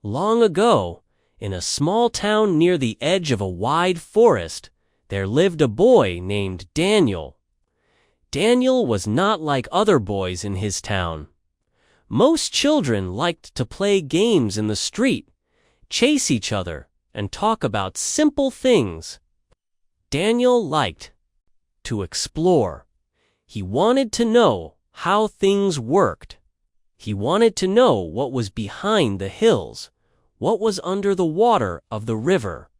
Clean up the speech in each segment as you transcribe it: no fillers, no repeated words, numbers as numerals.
Long ago, in a small town near the edge of a wide forest, there lived a boy named Daniel. Daniel was not like other boys in his town. Most children liked to play games in the street, chase each other, and talk about simple things. Daniel liked to explore. He wanted to know how things worked. He wanted to know what was behind the hills, what was under the water of the river,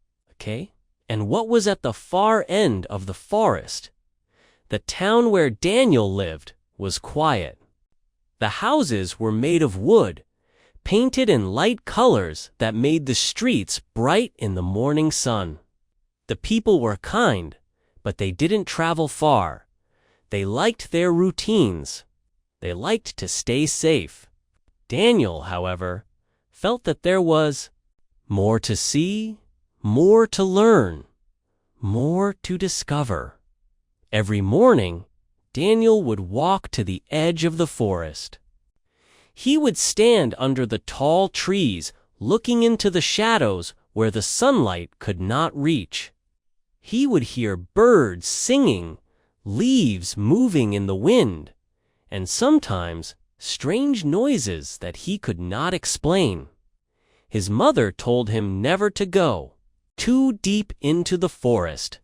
and what was at the far end of the forest. The town where Daniel lived was quiet. The houses were made of wood, painted in light colors that made the streets bright in the morning sun. The people were kind, but they didn't travel far. They liked their routines. They liked to stay safe. Daniel, however, felt that there was more to see, more to learn, more to discover. Every morning, Daniel would walk to the edge of the forest. He would stand under the tall trees, looking into the shadows where the sunlight could not reach. He would hear birds singing, leaves moving in the wind, and sometimes strange noises that he could not explain. His mother told him never to go too deep into the forest,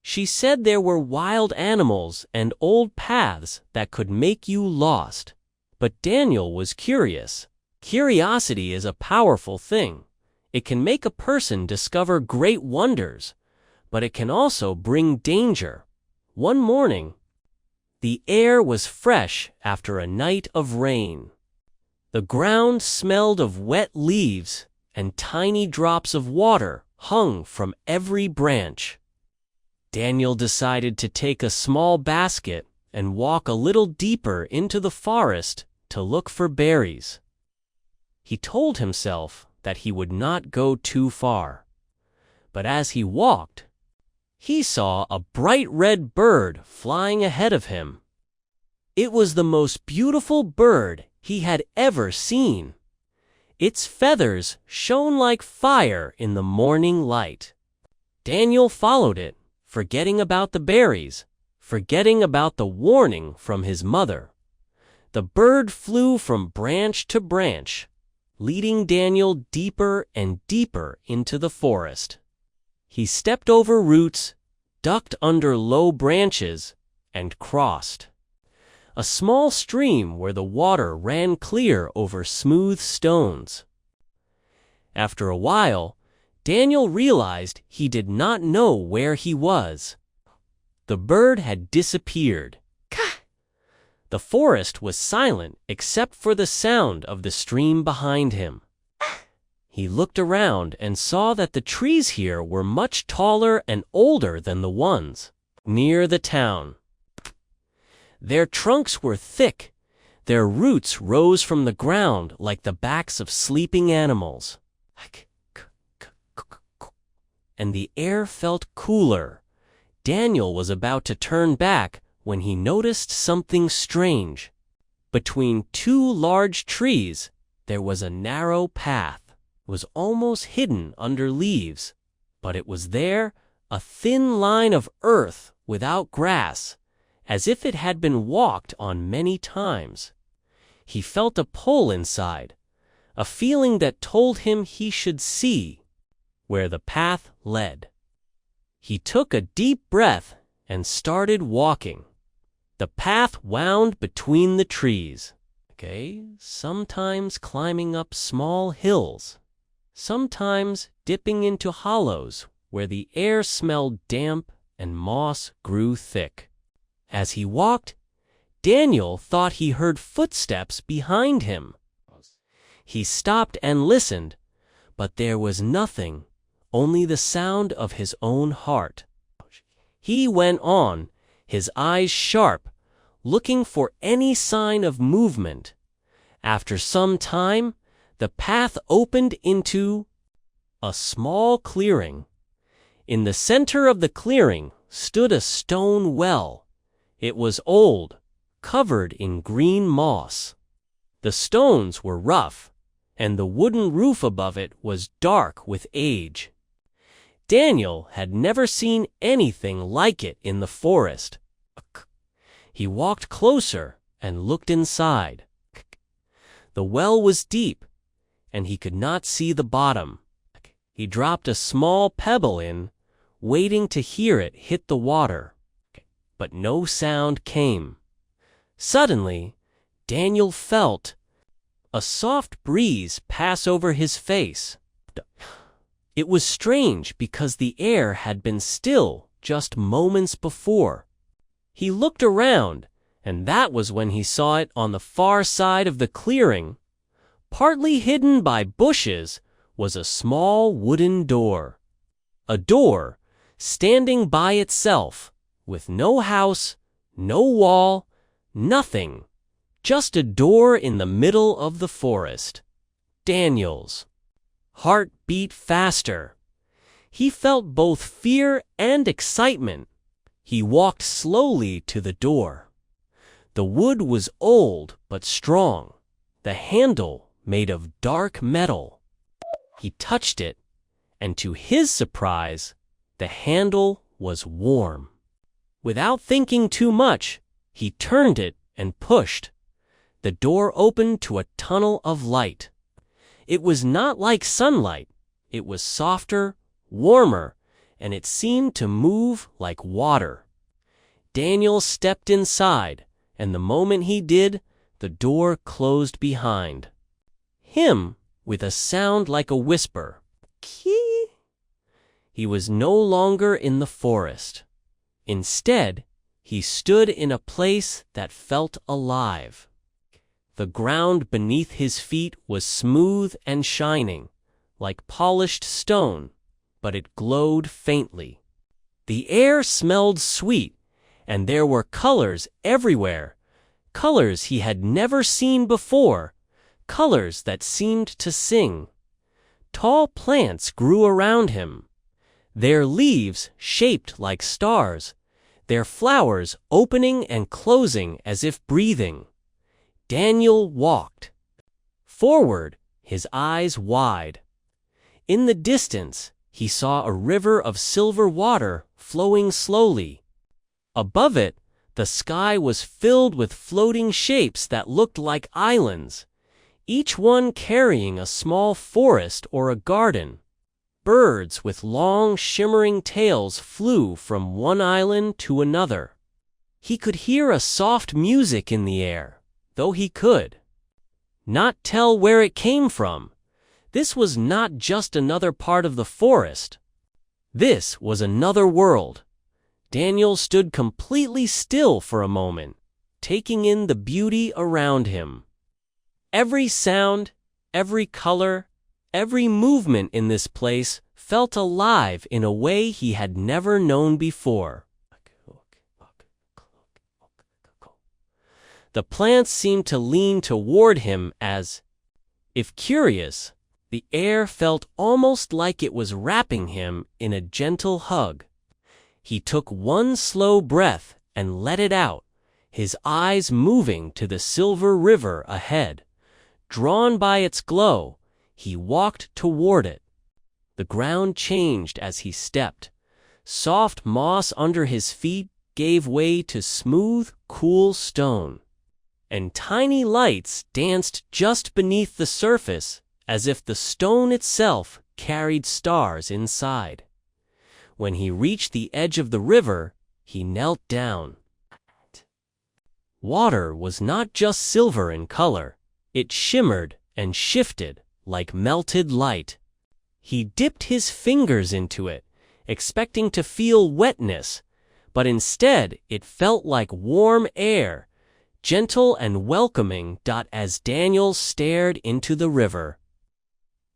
She said there were wild animals and old paths that could make you lost. But Daniel was curious. Curiosity is a powerful thing. It can make a person discover great wonders, but it can also bring danger. One morning, the air was fresh after a night of rain. The ground smelled of wet leaves, and tiny drops of water hung from every branch. Daniel decided to take a small basket and walk a little deeper into the forest to look for berries. He told himself that he would not go too far. But as he walked, he saw a bright red bird flying ahead of him. It was the most beautiful bird he had ever seen. Its feathers shone like fire in the morning light. Daniel followed it, forgetting about the berries, forgetting about the warning from his mother. The bird flew from branch to branch, leading Daniel deeper and deeper into the forest. He stepped over roots, ducked under low branches, and crossed a small stream where the water ran clear over smooth stones. After a while, Daniel realized he did not know where he was. The bird had disappeared. The forest was silent except for the sound of the stream behind him. He looked around and saw that the trees here were much taller and older than the ones near the town. Their trunks were thick. Their roots rose from the ground like the backs of sleeping animals. And the air felt cooler. Daniel was about to turn back when he noticed something strange. Between two large trees, there was a narrow path. It was almost hidden under leaves, but it was there, a thin line of earth without grass, as if it had been walked on many times. He felt a pull inside, a feeling that told him he should see where the path led. He took a deep breath and started walking. The path wound between the trees, sometimes climbing up small hills, sometimes dipping into hollows where the air smelled damp and moss grew thick. As he walked, Daniel thought he heard footsteps behind him. He stopped and listened, but there was nothing, only the sound of his own heart. He went on, his eyes sharp, looking for any sign of movement. After some time, the path opened into a small clearing. In the center of the clearing stood a stone well. It was old, covered in green moss. The stones were rough, and the wooden roof above it was dark with age. Daniel had never seen anything like it in the forest. He walked closer and looked inside. The well was deep, and he could not see the bottom. He dropped a small pebble in, waiting to hear it hit the water. But no sound came. Suddenly, Daniel felt a soft breeze pass over his face. It was strange because the air had been still just moments before. He looked around, and that was when he saw it on the far side of the clearing. Partly hidden by bushes was a small wooden door. A door standing by itself, with no house, no wall, nothing. Just a door in the middle of the forest. Daniel's heart beat faster. He felt both fear and excitement. He walked slowly to the door. The wood was old but strong, the handle made of dark metal. He touched it, and to his surprise, the handle was warm. Without thinking too much, he turned it and pushed. The door opened to a tunnel of light. It was not like sunlight. It was softer, warmer, and it seemed to move like water. Daniel stepped inside, and the moment he did, the door closed behind him with a sound like a whisper. Kee! He was no longer in the forest. Instead, he stood in a place that felt alive. The ground beneath his feet was smooth and shining, like polished stone, but it glowed faintly. The air smelled sweet, and there were colors everywhere, colors he had never seen before, colors that seemed to sing. Tall plants grew around him, their leaves shaped like stars, their flowers opening and closing as if breathing. Daniel walked forward, his eyes wide. In the distance, he saw a river of silver water flowing slowly. Above it, the sky was filled with floating shapes that looked like islands, each one carrying a small forest or a garden. Birds with long, shimmering tails flew from one island to another. He could hear a soft music in the air, though he could not tell where it came from. This was not just another part of the forest. This was another world. Daniel stood completely still for a moment, taking in the beauty around him. Every sound, every color, every movement in this place felt alive in a way he had never known before. The plants seemed to lean toward him as, if curious, the air felt almost like it was wrapping him in a gentle hug. He took one slow breath and let it out, his eyes moving to the silver river ahead. Drawn by its glow, he walked toward it. The ground changed as he stepped. Soft moss under his feet gave way to smooth, cool stone. And tiny lights danced just beneath the surface, as if the stone itself carried stars inside. When he reached the edge of the river, he knelt down. Water was not just silver in color. It shimmered and shifted like melted light. He dipped his fingers into it, expecting to feel wetness, but instead it felt like warm air, gentle and welcoming. As Daniel stared into the river,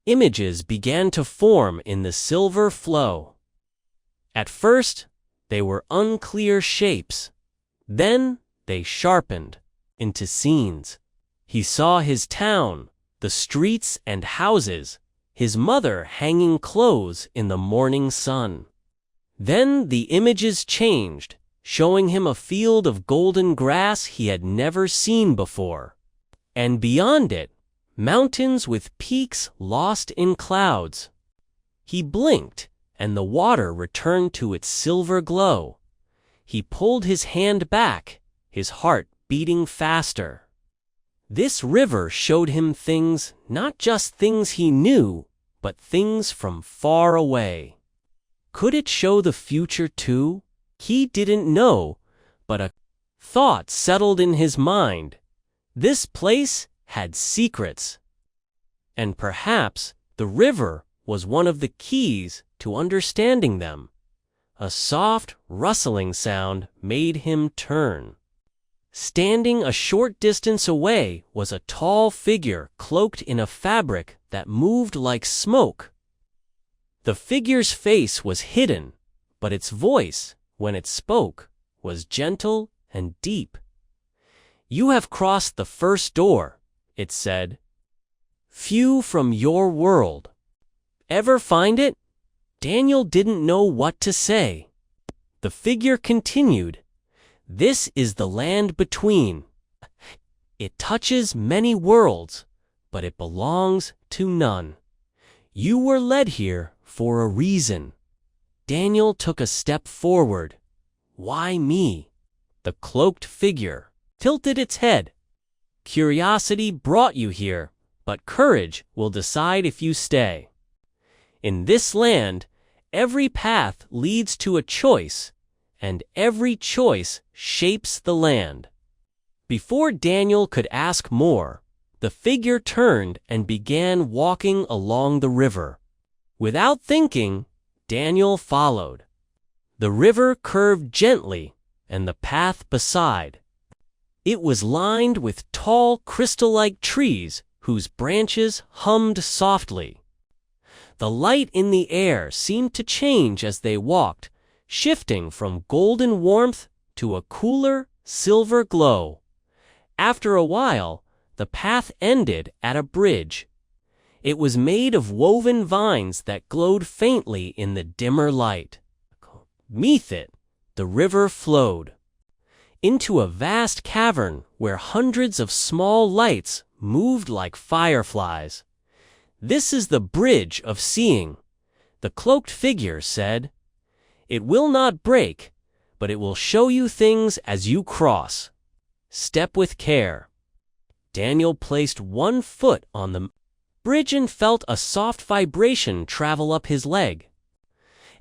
images began to form in the silver flow. At first, they were unclear shapes. Then they sharpened into scenes. He saw his town, the streets and houses, his mother hanging clothes in the morning sun. Then the images changed, showing him a field of golden grass he had never seen before. And beyond it, mountains with peaks lost in clouds. He blinked, and the water returned to its silver glow. He pulled his hand back, his heart beating faster. This river showed him things, not just things he knew, but things from far away. Could it show the future too? He didn't know, but a thought settled in his mind. This place had secrets. And perhaps the river was one of the keys to understanding them. A soft, rustling sound made him turn. Standing a short distance away was a tall figure cloaked in a fabric that moved like smoke. The figure's face was hidden, but its voice, when it spoke, was gentle and deep. "You have crossed the first door," it said. "Few from your world. Ever find it?" Daniel didn't know what to say. The figure continued, "This is the land between. It touches many worlds, but it belongs to none. You were led here for a reason." Daniel took a step forward. "Why me?" The cloaked figure tilted its head. "Curiosity brought you here, but courage will decide if you stay. In this land, every path leads to a choice, and every choice shapes the land." Before Daniel could ask more, the figure turned and began walking along the river. Without thinking, Daniel followed. The river curved gently, and the path beside. It was lined with tall, crystal-like trees whose branches hummed softly. The light in the air seemed to change as they walked, shifting from golden warmth to a cooler, silver glow. After a while, the path ended at a bridge. It was made of woven vines that glowed faintly in the dimmer light. Beneath it, the river flowed into a vast cavern where hundreds of small lights moved like fireflies. "This is the bridge of seeing," the cloaked figure said. "It will not break, but it will show you things as you cross. Step with care." Daniel placed one foot on the bridge and felt a soft vibration travel up his leg.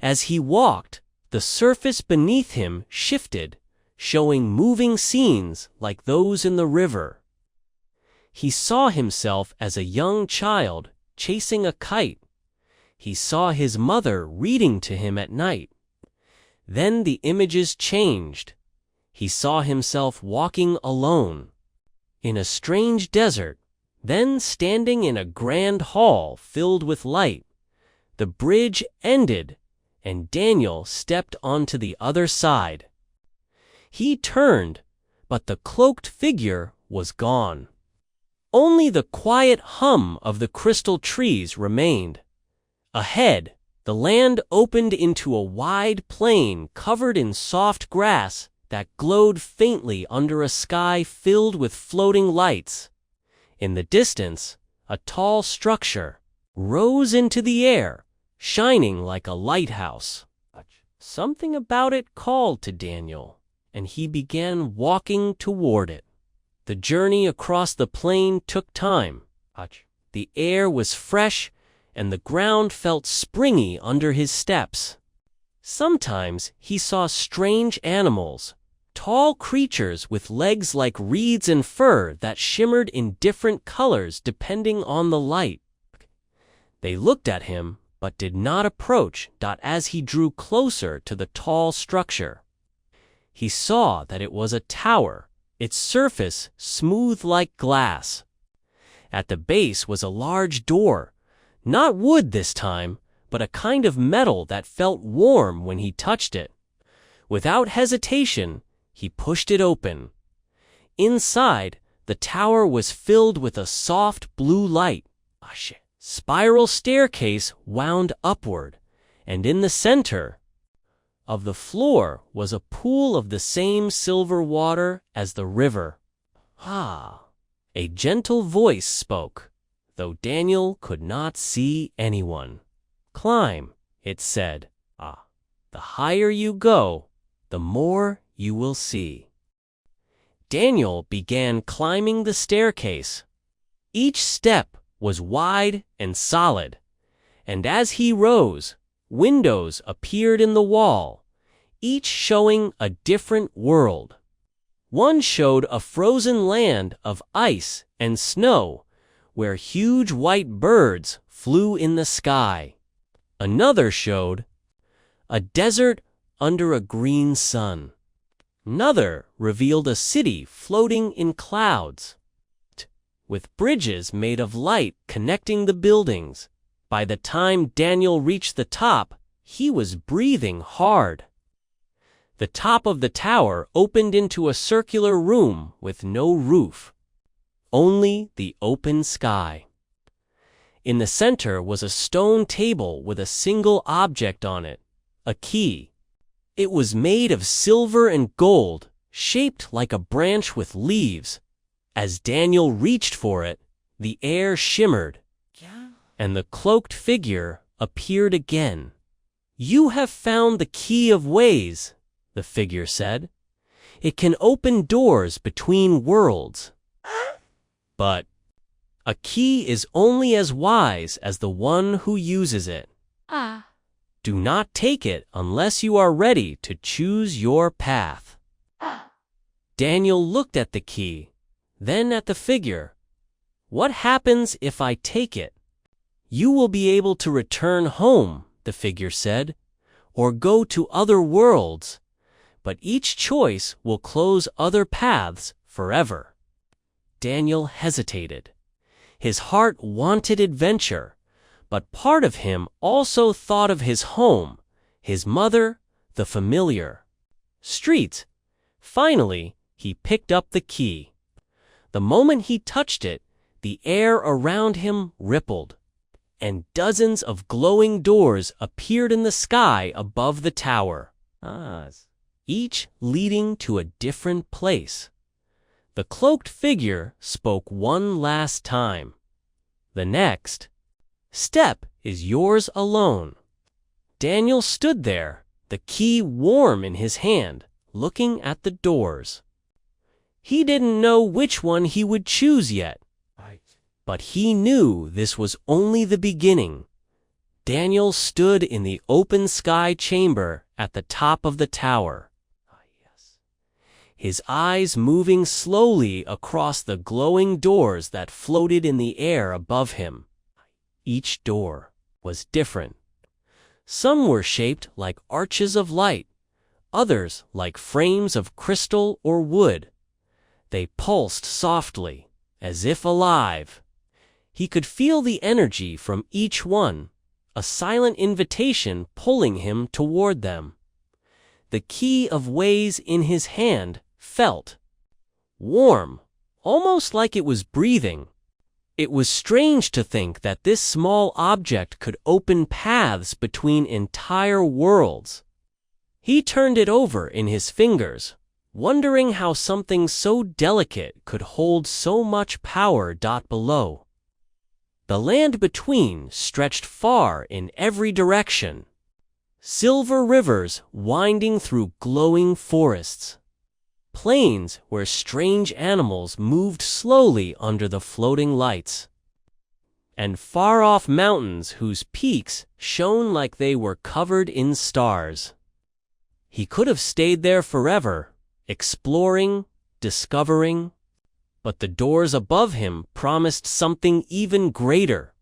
As he walked, the surface beneath him shifted, showing moving scenes like those in the river. He saw himself as a young child chasing a kite. He saw his mother reading to him at night. Then the images changed. He saw himself walking alone in a strange desert, then standing in a grand hall filled with light. The bridge ended, and Daniel stepped onto the other side. He turned, but the cloaked figure was gone. Only the quiet hum of the crystal trees remained. Ahead, the land opened into a wide plain covered in soft grass that glowed faintly under a sky filled with floating lights. In the distance, a tall structure rose into the air, shining like a lighthouse. Something about it called to Daniel, and he began walking toward it. The journey across the plain took time. The air was fresh, and the ground felt springy under his steps. Sometimes he saw strange animals, tall creatures with legs like reeds and fur that shimmered in different colors depending on the light. They looked at him, but did not approach. As he drew closer to the tall structure, he saw that it was a tower, its surface smooth like glass. At the base was a large door, not wood this time, but a kind of metal that felt warm when he touched it. Without hesitation, he pushed it open. Inside, the tower was filled with a soft blue light. A spiral staircase wound upward, and in the center of the floor was a pool of the same silver water as the river. "Ah!" A gentle voice spoke. though Daniel could not see anyone. "Climb," it said. "Ah, the higher you go, the more you will see." Daniel began climbing the staircase. Each step was wide and solid, and as he rose, windows appeared in the wall, each showing a different world. One showed a frozen land of ice and snow, where huge white birds flew in the sky. Another showed a desert under a green sun. Another revealed a city floating in clouds, with bridges made of light connecting the buildings. By the time Daniel reached the top, he was breathing hard. The top of the tower opened into a circular room with no roof, only the open sky. In the center was a stone table with a single object on it, a key. It was made of silver and gold, shaped like a branch with leaves. As Daniel reached for it, the air shimmered, and the cloaked figure appeared again. "You have found the key of ways," the figure said. "It can open doors between worlds. But a key is only as wise as the one who uses it. Do not take it unless you are ready to choose your path." Daniel looked at the key, then at the figure. "What happens if I take it?" "You will be able to return home," the figure said, "or go to other worlds, but each choice will close other paths forever." Daniel hesitated. His heart wanted adventure, but part of him also thought of his home, his mother, the familiar streets. Finally, he picked up the key. The moment he touched it, the air around him rippled, and dozens of glowing doors appeared in the sky above the tower, each leading to a different place. The cloaked figure spoke one last time. "The next step is yours alone." Daniel stood there, the key warm in his hand, looking at the doors. He didn't know which one he would choose yet, but he knew this was only the beginning. Daniel stood in the open sky chamber at the top of the tower, his eyes moving slowly across the glowing doors that floated in the air above him. Each door was different. Some were shaped like arches of light, others like frames of crystal or wood. They pulsed softly, as if alive. He could feel the energy from each one, a silent invitation pulling him toward them. The key of ways in his hand felt warm, almost like it was breathing. It was strange to think that this small object could open paths between entire worlds. He turned it over in his fingers, wondering how something so delicate could hold so much power. Below, the land between stretched far in every direction. Silver rivers winding through glowing forests. Plains where strange animals moved slowly under the floating lights. And far-off mountains whose peaks shone like they were covered in stars. He could have stayed there forever, exploring, discovering, but the doors above him promised something even greater.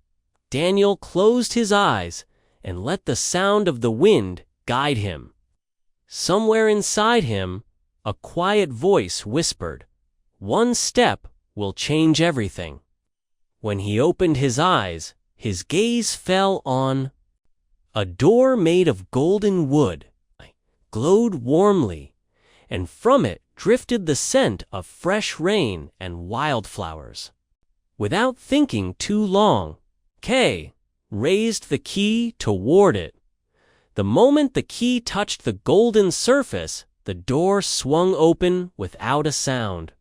Daniel closed his eyes and let the sound of the wind guide him. Somewhere inside him, a quiet voice whispered, "One step will change everything." When he opened his eyes, his gaze fell on a door made of golden wood, glowed warmly, and from it drifted the scent of fresh rain and wildflowers. Without thinking too long, Kay raised the key toward it. The moment the key touched the golden surface, the door swung open without a sound.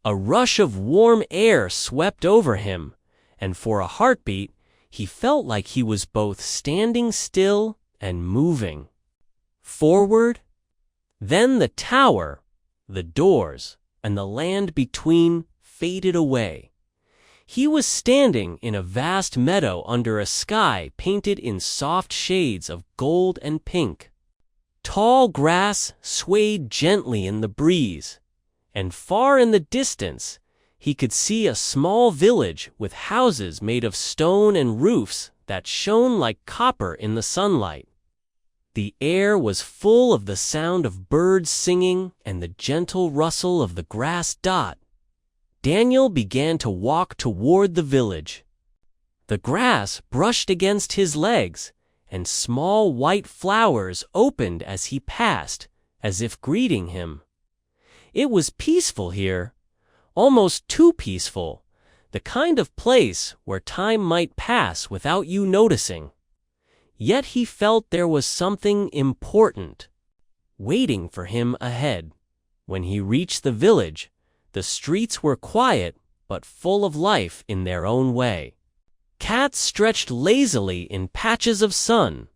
A rush of warm air swept over him, and for a heartbeat, he felt like he was both standing still and moving. Forward, then the tower, the doors, and the land between faded away. He was standing in a vast meadow under a sky painted in soft shades of gold and pink. Tall grass swayed gently in the breeze, and far in the distance, he could see a small village with houses made of stone and roofs that shone like copper in the sunlight. The air was full of the sound of birds singing and the gentle rustle of the grass dot. Daniel began to walk toward the village. The grass brushed against his legs, and small white flowers opened as he passed, as if greeting him. It was peaceful here, almost too peaceful, the kind of place where time might pass without you noticing. Yet he felt there was something important waiting for him ahead. When he reached the village, the streets were quiet but full of life in their own way. Cats stretched lazily in patches of sun.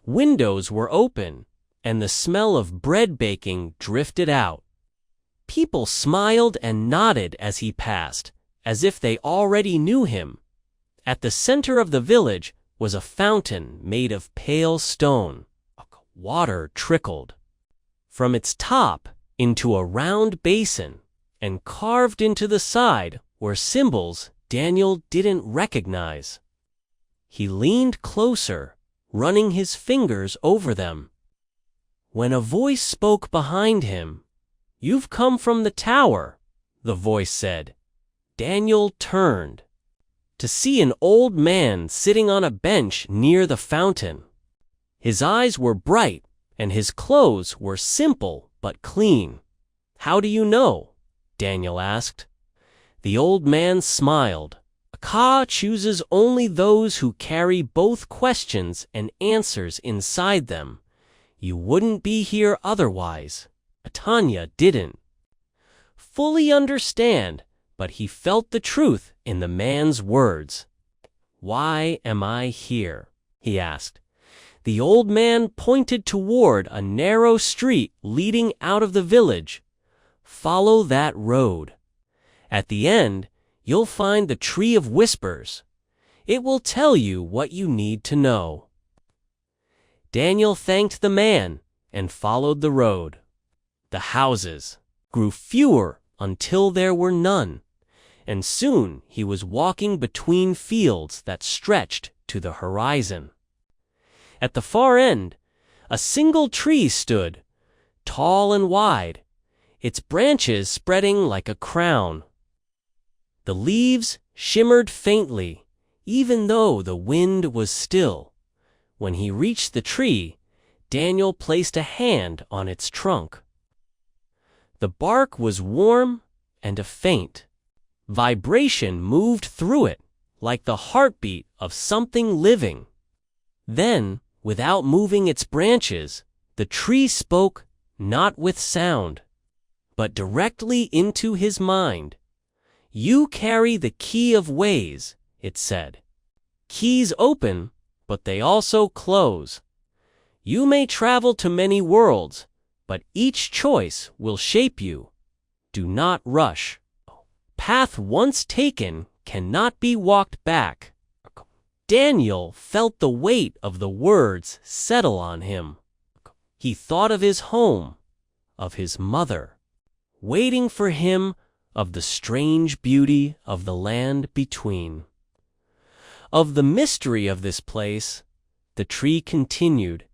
Windows were open, and the smell of bread baking drifted out. People smiled and nodded as he passed, as if they already knew him. At the center of the village was a fountain made of pale stone. Water trickled from its top into a round basin, and carved into the side were symbols Daniel didn't recognize. He leaned closer, running his fingers over them. When a voice spoke behind him, "You've come from the tower," the voice said. Daniel turned to see an old man sitting on a bench near the fountain. His eyes were bright, and his clothes were simple but clean. "How do you know?" Daniel asked. The old man smiled. "Ka chooses only those who carry both questions and answers inside them. You wouldn't be here otherwise." Tanya didn't fully understand, but he felt the truth in the man's words. "Why am I here?" he asked. The old man pointed toward a narrow street leading out of the village. "Follow that road. At the end, you'll find the Tree of Whispers. It will tell you what you need to know." Daniel thanked the man and followed the road. The houses grew fewer until there were none, and soon he was walking between fields that stretched to the horizon. At the far end, a single tree stood, tall and wide, its branches spreading like a crown. The leaves shimmered faintly, even though the wind was still. When he reached the tree, Daniel placed a hand on its trunk. The bark was warm, and a faint vibration moved through it, like the heartbeat of something living. Then, without moving its branches, the tree spoke, not with sound, but directly into his mind. "You carry the key of ways," it said. "Keys open, but they also close. You may travel to many worlds, but each choice will shape you. Do not rush. Path once taken cannot be walked back." Daniel felt the weight of the words settle on him. He thought of his home, of his mother, waiting for him, of the strange beauty of the land between. Of the mystery of this place, the tree continued.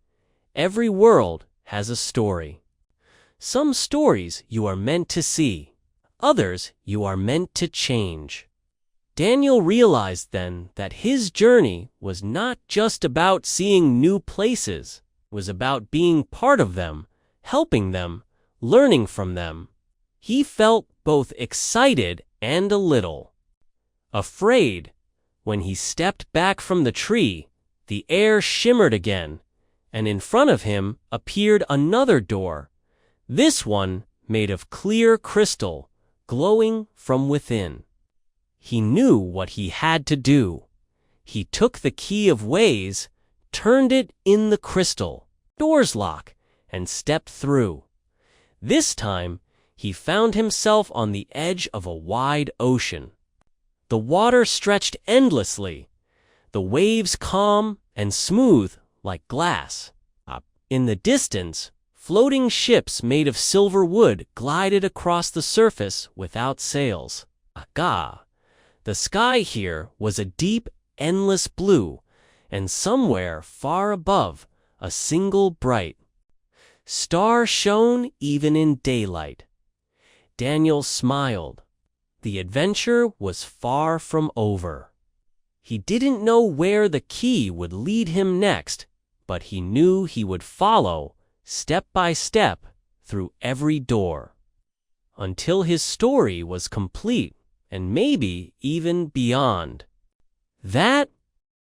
Every world has a story. Some stories you are meant to see, others you are meant to change. Daniel realized then that his journey was not just about seeing new places, it was about being part of them, helping them, learning from them. He felt both excited and a little afraid. When he stepped back from the tree, the air shimmered again, and in front of him appeared another door, this one made of clear crystal, glowing from within. He knew what he had to do. He took the key of ways, turned it in the crystal door's lock, and stepped through. This time, he found himself on the edge of a wide ocean. The water stretched endlessly, the waves calm and smooth like glass. In the distance, floating ships made of silver wood glided across the surface without sails. Aga! The sky here was a deep, endless blue, and somewhere far above, a single bright star shone even in daylight. Daniel smiled. The adventure was far from over. He didn't know where the key would lead him next, but he knew he would follow, step by step, through every door, until his story was complete, and maybe even beyond. That